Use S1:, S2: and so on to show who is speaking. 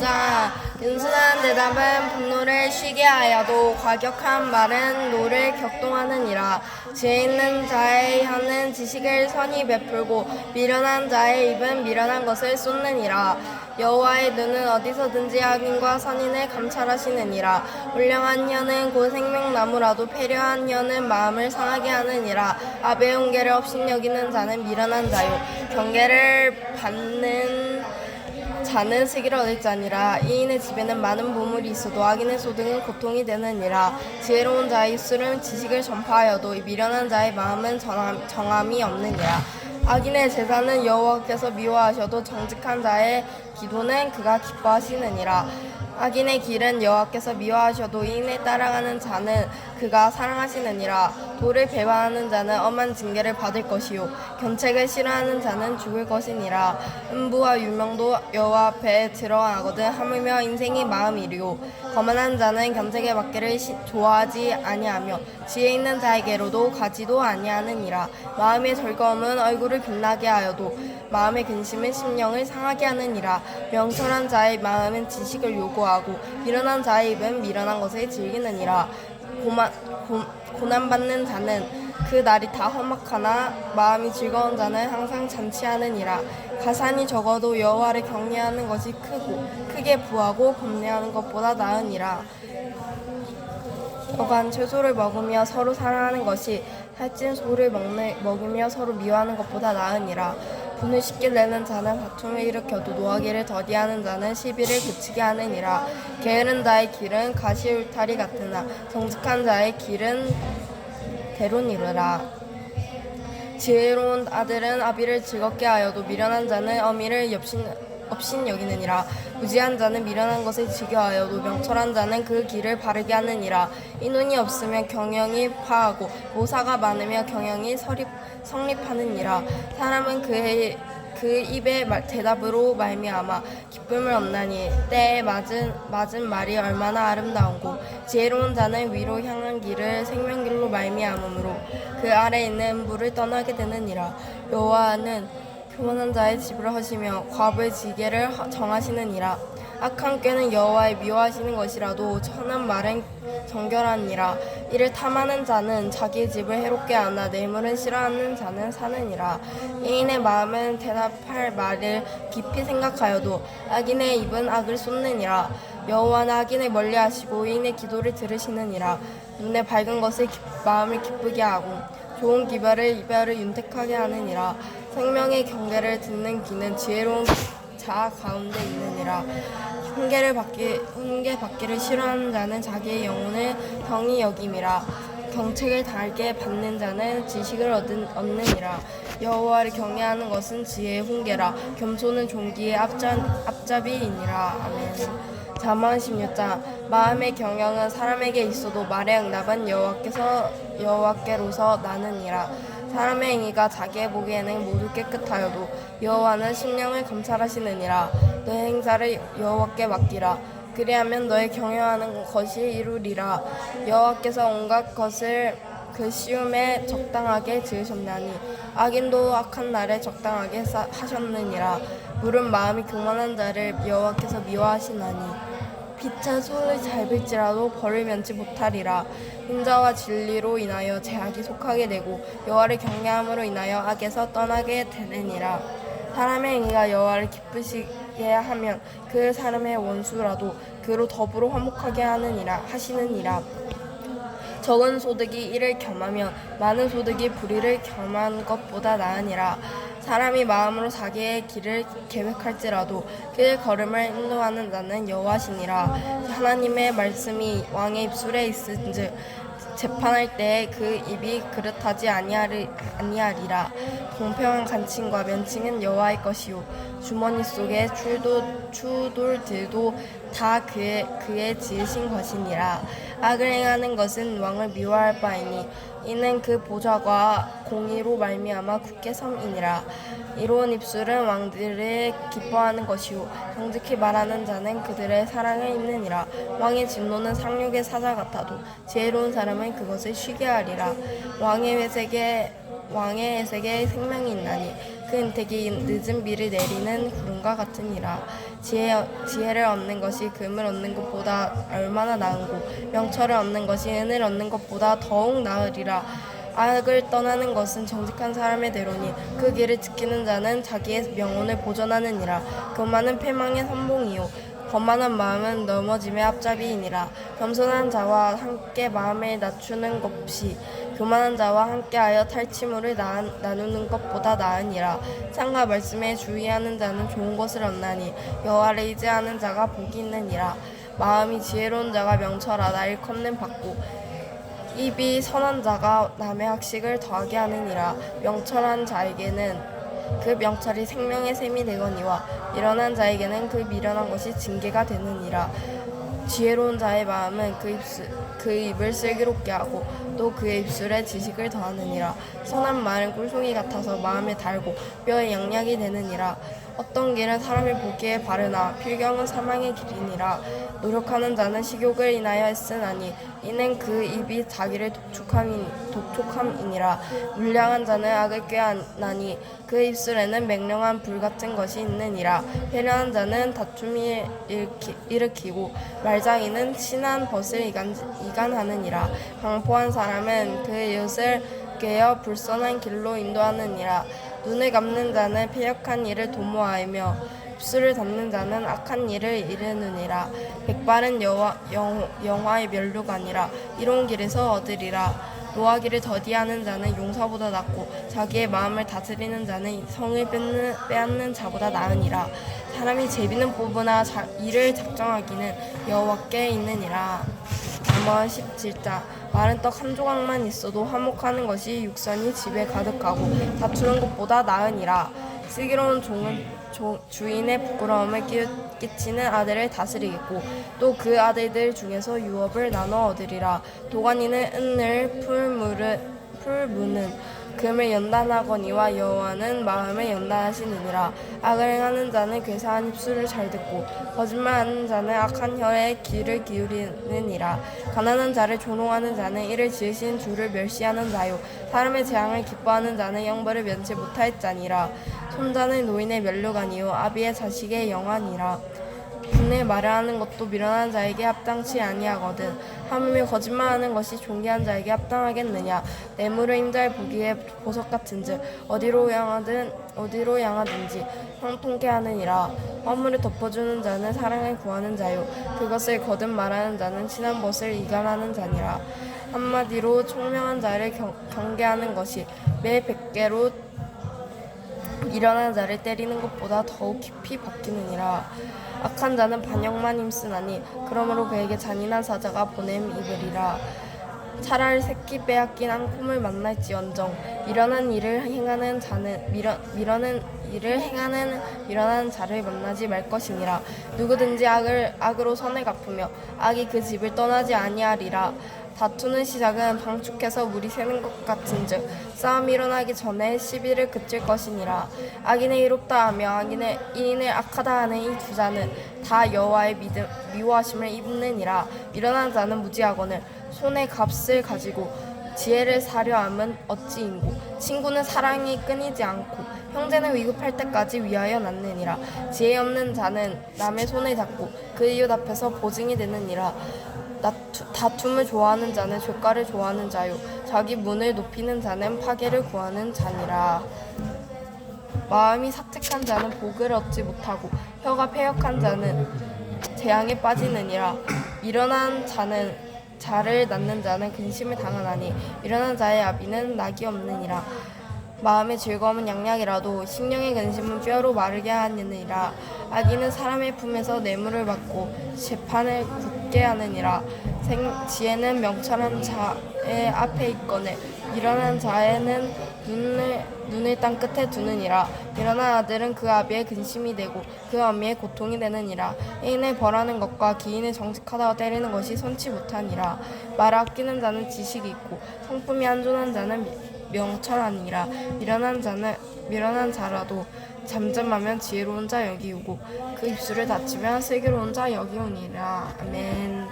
S1: 여자. 윤순한 대답은 분노를 쉬게 하여도 과격한 말은 노를 격동하느니라. 지혜 있는 자의 혀는 지식을 선히 베풀고 미련한 자의 입은 미련한 것을 쏟느니라. 여호와의 눈은 어디서든지 악인과 선인을 감찰하시느니라. 훌륭한 혀는 곧 생명나무라도 패려한 혀는 마음을 상하게 하느니라. 아베 훈계를 업신여기는 자는 미련한 자요 경계를 받는 자는 슬기를 얻을 자니라. 이인의 집에는 많은 보물이 있어도 악인의 소득은 고통이 되느니라. 지혜로운 자의 입술은 지식을 전파하여도 미련한 자의 마음은 정함이 없느니라. 악인의 제사는 여호와께서 미워하셔도 정직한 자의 기도는 그가 기뻐하시느니라. 악인의 길은 여호와께서 미워하셔도 이인을 따라가는 자는 그가 사랑하시느니라. 도를 배반하는 자는 엄한 징계를 받을 것이요 견책을 싫어하는 자는 죽을 것이니라. 음부와 유명도 여호와 앞에 드러나거든 하물며 인생이 마음이리요 거만한 자는 견책을 받기를 좋아하지 아니하며 지혜 있는 자에게로도 가지도 아니하느니라. 마음의 즐거움은 얼굴을 빛나게 하여도 마음의 근심은 심령을 상하게 하느니라. 명철한 자의 마음은 지식을 요구하고 미련한 자의 입은 미련한 것을 즐기느니라. 고난받는 자는 그 날이 다 험악하나 마음이 즐거운 자는 항상 잔치하느니라. 가산이 적어도 여호와를 경외하는 것이 크게 부하고 겁내하는 것보다 나으니라. 여간 채소를 먹으며 서로 사랑하는 것이 살찐 소를 먹으며 서로 미워하는 것보다 나으니라. 분을 쉽게 내는 자는 다툼을 일으켜도 노하기를 더디하는 자는 시비를 그치게 하느니라. 게으른 자의 길은 가시울타리 같으나 정직한 자의 길은 대로니라. 지혜로운 아들은 아비를 즐겁게 하여도 미련한 자는 어미를 업신 여기느니라. 무지한 자는 미련한 것을 즐겨하여도 명철한 자는 그 길을 바르게 하느니라. 인운이 없으면 경영이 파하고 모사가 많으며 경영이 성립하느니라. 사람은 그 입의 대답으로 말미암아 기쁨을 얻나니 때에 맞은 말이 얼마나 아름다운고. 지혜로운 자는 위로 향한 길을 생명길로 말미암으므로 그 아래 있는 물을 떠나게 되느니라. 여호와는 교만한 자의 집을 하시며 과부의 지게를 정하시느니라. 악한 꾀는 여호와의 미워하시는 것이라도 선한 말은 정결하니라. 이를 탐하는 자는 자기 집을 해롭게 하나 뇌물은 싫어하는 자는 사느니라. 이인의 마음은 대답할 말을 깊이 생각하여도 악인의 입은 악을 쏟느니라. 여호와는 악인을 멀리하시고 이인의 기도를 들으시느니라. 눈에 밝은 것을 마음을 기쁘게 하고 좋은 이별을 윤택하게 하느니라. 생명의 경계를 듣는 귀는 지혜로운 자 가운데 있느니라. 훈계 받기를 싫어하는 자는 자기의 영혼을 경히 여김이라. 경책을 달게 받는 자는 지식을 얻느니라. 여호와를 경외하는 것은 지혜의 훈계라. 겸손은 존귀의 앞잡이이니라. 아멘. 잠언 16장. 마음의 경영은 사람에게 있어도 말의 응답은 여호와께로서 나느니라. 사람의 행위가 자기의 보기에는 모두 깨끗하여도 여호와는 심령을 감찰하시느니라. 너의 행사를 여호와께 맡기라. 그리하면 너의 경영하는 것이 이루리라. 여호와께서 온갖 것을 그 시움에 적당하게 지으셨나니 악인도 악한 날에 적당하게 하셨느니라. 물은 마음이 교만한 자를 여호와께서 미워하시나니 빛은 손을 잡을지라도 벌을 면치 못하리라. 인자와 진리로 인하여 제약이 속하게 되고 여호와를 경외함으로 인하여 악에서 떠나게 되느니라. 사람의 행위가 여호와를 기쁘시게 하면 그 사람의 원수라도 그로 더불어 화목하게 하시느니라. 적은 소득이 이를 겸하며 많은 소득이 불의를 겸한 것보다 나으니라. 사람이 마음으로 자기의 길을 계획할지라도 그의 걸음을 인도하는 자는 여호와시니라. 하나님의 말씀이 왕의 입술에 있은즉 재판할 때에 그 입이 그릇하지 아니하리라. 공평한 간칭과 면칭은 여호와의 것이요 주머니 속에 추돌들도 다 그의 지으신 것이니라. 악을 행하는 것은 왕을 미워할 바이니 이는 그 보좌가 공의로 말미암아 굳게 섬이니라. 이로운 입술은 왕들을 기뻐하는 것이요 정직히 말하는 자는 그들의 사랑을 입느니라. 왕의 진노는 상륙의 사자 같아도 지혜로운 사람은 그것을 쉬게 하리라. 왕의 회색에 생명이 있나니 그 인택이 늦은 비를 내리는 구름과 같으니라. 지혜를 얻는 것이 금을 얻는 것보다 얼마나 나은고 명철을 얻는 것이 은을 얻는 것보다 더욱 나으리라. 악을 떠나는 것은 정직한 사람의 대로니 그 길을 지키는 자는 자기의 명운을 보존하느니라. 교만은 패망의 선봉이요 거만한 마음은 넘어짐의 앞잡이이니라. 겸손한 자와 함께 마음을 낮추는 것이 교만한 자와 함께하여 탈취물을 나누는 것보다 나으니라. 창과 말씀에 주의하는 자는 좋은 것을 얻나니 여호와를 의지하는 자가 복이 있느니라. 마음이 지혜로운 자가 명철하다 일컫는 받고 입이 선한 자가 남의 학식을 더하게 하느니라. 명철한 자에게는 그 명철이 생명의 샘이 되거니와 미련한 자에게는 그 미련한 것이 징계가 되느니라. 지혜로운 자의 마음은 그 입을 슬기롭게 하고 또 그의 입술에 지식을 더하느니라. 선한 말은 꿀송이 같아서 마음에 달고 뼈에 양약이 되느니라. 어떤 길은 사람이 보기에 바르나 필경은 사망의 길이니라. 노력하는 자는 식욕을 인하여 애쓰나니 이는 그 입이 자기를 독촉함이니라. 물량한 자는 악을 꾀하나니 그 입술에는 맹령한 불 같은 것이 있느니라. 배려한 자는 다툼이 일으키고 말장이는 친한 벗을 이간하느니라. 방포한 사람은 그 이웃을 꾀어 불선한 길로 인도하느니라. 눈을 감는 자는 패역한 일을 도모하며 입술을 닫는 자는 악한 일을 이르느니라. 백발은 영화의 면류가 아니라 이로운 길에서 얻으리라. 노하기를 더디하는 자는 용사보다 낫고 자기의 마음을 다스리는 자는 성을 빼앗는 자보다 나으니라. 사람이 제비는 뽑으나 이를 작정하기는 여호와께 있느니라. 잠언 17장. 마른 떡 한 조각만 있어도 화목하는 것이 육선이 집에 가득하고 다투는 것보다 나으니라. 슬기로운 종은 주인의 부끄러움을 끼치는 아들을 다스리겠고 또 그 아들들 중에서 유업을 나눠 얻으리라. 도가니는 은을 풀무는 금을 연단하거니와 여호와는 마음을 연단하시느니라. 악을 행하는 자는 괴사한 입술을 잘 듣고 거짓말하는 자는 악한 혀에 귀를 기울이느니라. 가난한 자를 조롱하는 자는 이를 지으신 주를 멸시하는 자요 사람의 재앙을 기뻐하는 자는 형벌을 면치 못하였자니라. 손자는 노인의 면류관이요 아비의 자식의 영환이라. 분을 말하는 것도 미련한 자에게 합당치 아니하거든 하물며 거짓말하는 것이 존귀한 자에게 합당하겠느냐. 뇌물을 임자의 보기에 보석 같은즉 어디로 향하든지 형통케 하느니라. 허물을 덮어주는 자는 사랑을 구하는 자요 그것을 거듭 말하는 자는 친한 벗을 이간하는 자니라. 한마디로 총명한 자를 경계하는 것이 매 100개로 미련한 자를 때리는 것보다 더욱 깊이 박히느니라. 악한 자는 반역만 힘쓰나니 그러므로 그에게 잔인한 사자가 보냄 입으리라. 차라리 새끼 빼앗긴 앙콤을 만날지언정 미련한 일을 행하는 미련한 자를 만나지 말 것이니라. 누구든지 악으로 선을 갚으며 악이 그 집을 떠나지 아니하리라. 다투는 시작은 방축해서 물이 새는 것 같은즉 싸움이 일어나기 전에 시비를 그칠 것이니라. 악인을 이롭다 하며 이인을 악하다 하는 이 두 자는 다 여호와의 미워하심을 입느니라. 미련한 자는 무지하거늘 손에 값을 가지고 지혜를 사려 함은 어찌 인고 친구는 사랑이 끊이지 않고 형제는 위급할 때까지 위하여 낳느니라. 지혜 없는 자는 남의 손을 잡고 그 이웃 앞에서 보증이 되느니라. 다툼을 좋아하는 자는 죄가를 좋아하는 자요 자기 문을 높이는 자는 파괴를 구하는 자니라. 마음이 사특한 자는 복을 얻지 못하고 혀가 패역한 자는 재앙에 빠지느니라. 미련한 자는 자를 낳는 자는 근심을 당하나니 미련한 자의 아비는 낙이 없느니라. 마음의 즐거움은 양약이라도 심령의 근심은 뼈로 마르게 하느니라. 악인은 사람의 품에서 뇌물을 받고 재판을 굳게 하느니라. 지혜는 명철한 자의 앞에 있거늘 미련한 자에는 눈을 땅 끝에 두느니라. 미련한 아들은 그 아비의 근심이 되고 그 어미의 고통이 되느니라. 애인을 벌하는 것과 기인을 정직하다고 때리는 것이 선치 못하니라. 말을 아끼는 자는 지식이 있고 성품이 한존한 자는 명철하니라. 미련한 자라도 잠잠하면 지혜로운 자 여기우고 그 입술을 닫히면 슬기로운 자 여기오니라. 아멘.